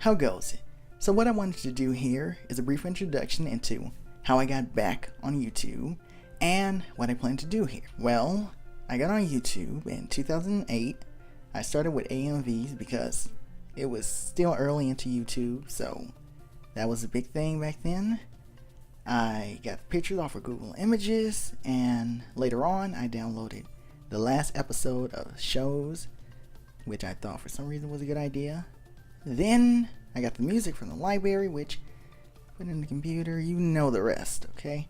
how goes it? So what I wanted to do here is a brief introduction into how I got back on YouTube and what I plan to do here. Well, I got on YouTube in 2008. I started with AQVILVS because it was still early into YouTube, so that was a big thing back then. I got pictures off of Google Images, and later on I downloaded the last episode of shows, which I thought for some reason was a good idea. Then I got the music from the library, which put in the computer. You know the rest, okay?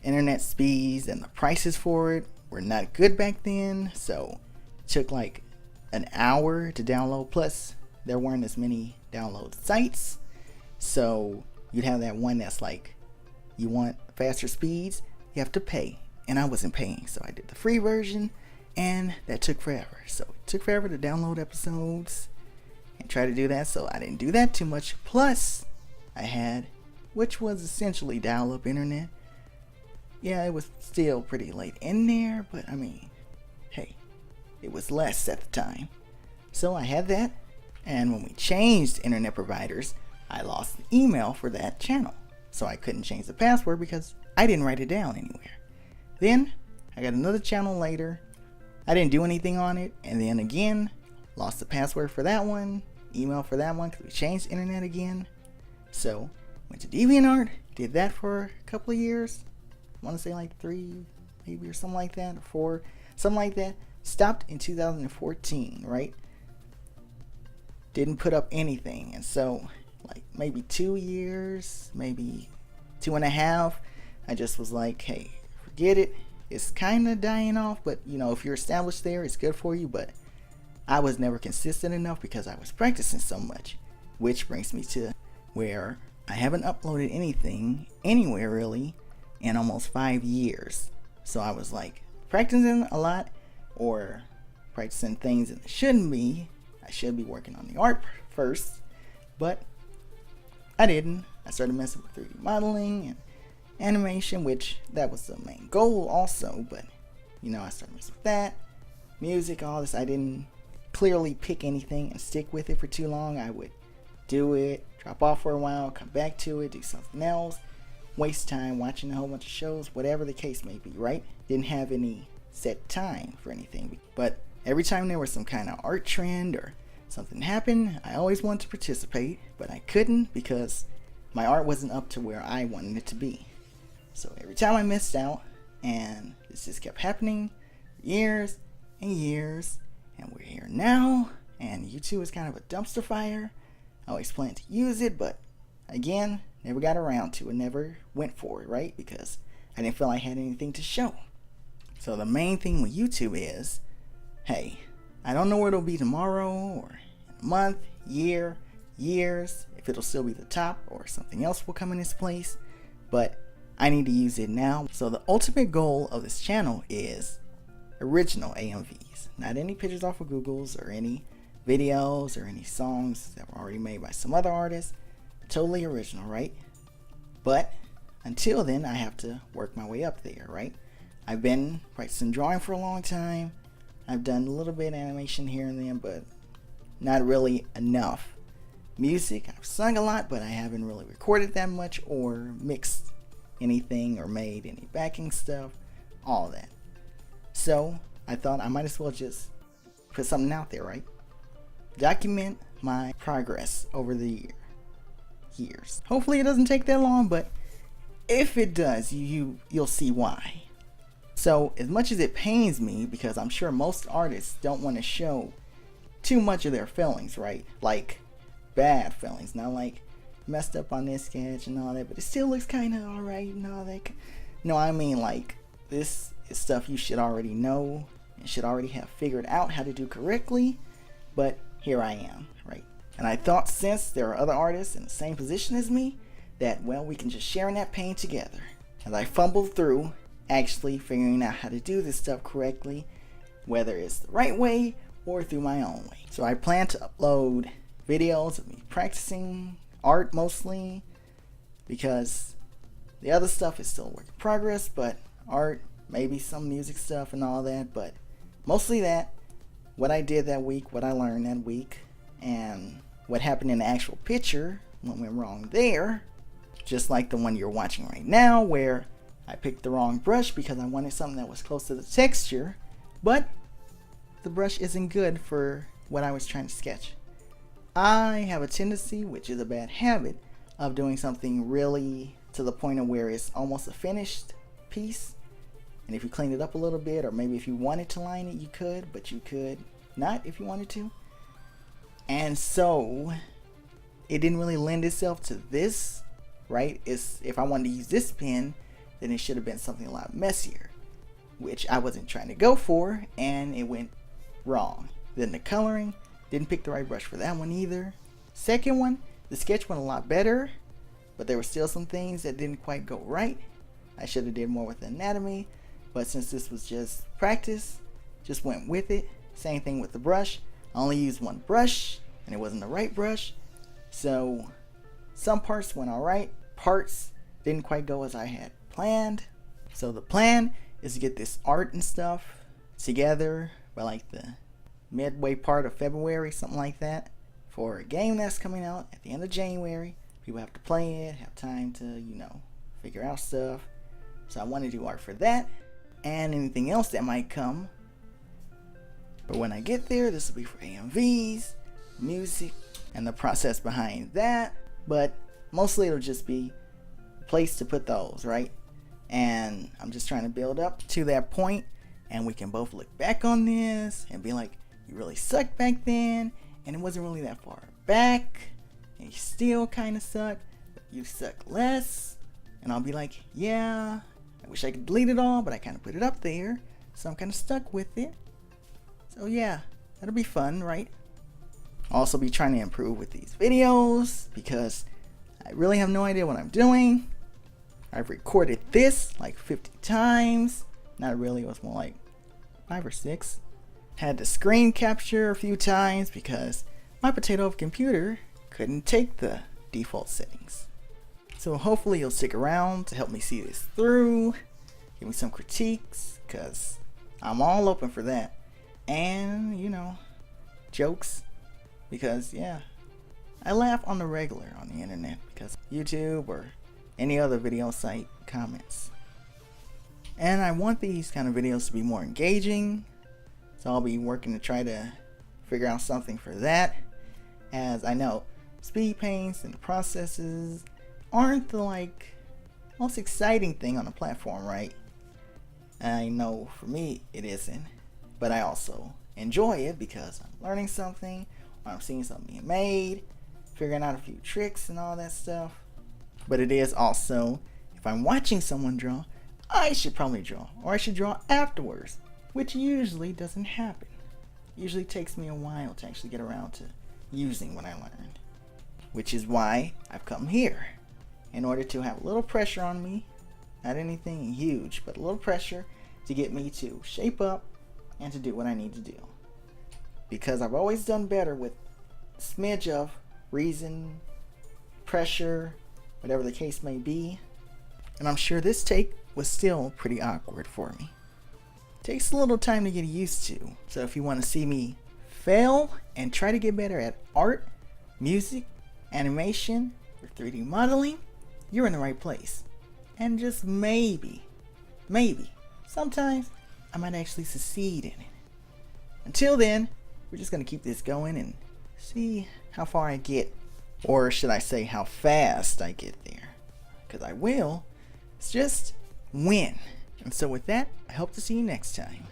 Internet speeds and the prices for it were not good back then, so it took like an hour to download, plus there weren't as many download sites, so you'd have that one that's like, you want faster speeds, you have to pay, and I wasn't paying, so I did the free version, and that took forever. So it took forever to download episodes and try to do that, so I didn't do that too much. Plus I had, which was essentially dial-up internet. Yeah, it was still pretty late in there, but I mean, hey, it was less at the time. So I had that, and when we changed internet providers, I lost the email for that channel, so I couldn't change the password because I didn't write it down anywhere. Then I got another channel later. I didn't do anything on it, and then again lost the password for that one, email for that one, because we changed internet again. So went to DeviantArt, did that for a couple of years. I want to say like 3 maybe, or something like that, or 4, something like that. Stopped in 2014, right? Didn't put up anything, and so like maybe 2 years, maybe 2.5, I just was like, hey, forget it. It's kind of dying off, but you know, if you're established there, it's good for you. But I was never consistent enough because I was practicing so much, which brings me to where I haven't uploaded anything anywhere really in almost 5 years. So I was like practicing a lot, or practicing things that shouldn't be. I should be working on the art first, but I didn't. I started messing with 3D modeling and animation, which that was the main goal also, but you know, I started messing with that. Music, all this, I didn't clearly pick anything and stick with it for too long. I would do it, drop off for a while, come back to it, do something else, waste time watching a whole bunch of shows, whatever the case may be, right? Didn't have any set time for anything, but every time there was some kind of art trend or something happened, I always wanted to participate, but I couldn't because my art wasn't up to where I wanted it to be. So every time I missed out, and this just kept happening for years and years, and we're here now, and YouTube is kind of a dumpster fire. I always planned to use it, but again, never got around to it, never went for it, right? Because I didn't feel I had anything to show. So the main thing with YouTube is, hey, I don't know where it'll be tomorrow, or in a month, year, years, if it'll still be the top or something else will come in its place, but I need to use it now. So the ultimate goal of this channel is original AQVILVS, not any pictures off of Google's or any videos or any songs that were already made by some other artists. Totally original, right? But until then, I have to work my way up there, right? I've been practicing drawing for a long time. I've done a little bit of animation here and there, but not really enough. Music, I've sung a lot, but I haven't really recorded that much or mixed anything or made any backing stuff, all that. So I thought I might as well just put something out there, right? Document my progress over the years. Hopefully it doesn't take that long, but if it does, you'll see why. So as much as it pains me, because I'm sure most artists don't want to show too much of their feelings, right? Like bad feelings, not like messed up on this sketch and all that, but it still looks kind of alright and all that. No, I mean like this is stuff you should already know and should already have figured out how to do correctly, but here I am, right? And I thought since there are other artists in the same position as me, that well, we can just share in that pain together. As I fumbled through actually figuring out how to do this stuff correctly, whether it's the right way or through my own way. So I plan to upload videos of me practicing art mostly, because the other stuff is still a work in progress, but art, maybe some music stuff and all that, but mostly that, what I did that week, what I learned that week, and what happened in the actual picture, what went wrong there, just like the one you're watching right now, where I picked the wrong brush because I wanted something that was close to the texture, but the brush isn't good for what I was trying to sketch. I have a tendency, which is a bad habit, of doing something really to the point of where it's almost a finished piece. And if you clean it up a little bit, or maybe if you wanted to line it, you could, but you could not if you wanted to. And so it didn't really lend itself to this, right? If I wanted to use this pen, then it should have been something a lot messier, which I wasn't trying to go for, and it went wrong. Then the coloring, didn't pick the right brush for that one either. Second one, the sketch went a lot better, but there were still some things that didn't quite go right. I should have did more with the anatomy, but since this was just practice, just went with it. Same thing with the brush. I only used one brush, and it wasn't the right brush. So some parts went alright, parts didn't quite go as I had planned. So the plan is to get this art and stuff together by like the midway part of February, something like that, for a game that's coming out at the end of January. People have to play it, have time to, figure out stuff. So I want to do art for that and anything else that might come. But when I get there, this will be for AQVILVS, music, and the process behind that. But mostly it'll just be a place to put those, right? And I'm just trying to build up to that point, and we can both look back on this and be like, you really sucked back then, and it wasn't really that far back, and you still kind of suck, but you suck less. And I'll be like, yeah, I wish I could delete it all, but I kind of put it up there, so I'm kind of stuck with it. So yeah, that'll be fun, right? I'll also be trying to improve with these videos because I really have no idea what I'm doing. I've recorded this like 50 times. Not really, it was more like 5 or 6. Had to screen capture a few times because my potato of a computer couldn't take the default settings. So hopefully you'll stick around to help me see this through. Give me some critiques, because I'm all open for that. And, jokes. Because, yeah, I laugh on the regular on the internet because YouTube or any other video site comments. And I want these kind of videos to be more engaging. So I'll be working to try to figure out something for that. As I know, speed paints and the processes aren't the most exciting thing on the platform, right? I know for me it isn't, but I also enjoy it because I'm learning something, or I'm seeing something being made, figuring out a few tricks and all that stuff. But it is also, if I'm watching someone draw, I should probably draw, or I should draw afterwards, which usually doesn't happen. Usually takes me a while to actually get around to using what I learned, which is why I've come here, in order to have a little pressure on me, not anything huge, but a little pressure to get me to shape up and to do what I need to do. Because I've always done better with a smidge of reason, pressure, whatever the case may be. And I'm sure this take was still pretty awkward for me. Takes a little time to get used to. So if you want to see me fail and try to get better at art, music, animation, or 3D modeling, you're in the right place. And just maybe, sometimes I might actually succeed in it. Until then, we're just going to keep this going and see how far I get. Or should I say how fast I get there? Because I will. It's just when. And so with that, I hope to see you next time.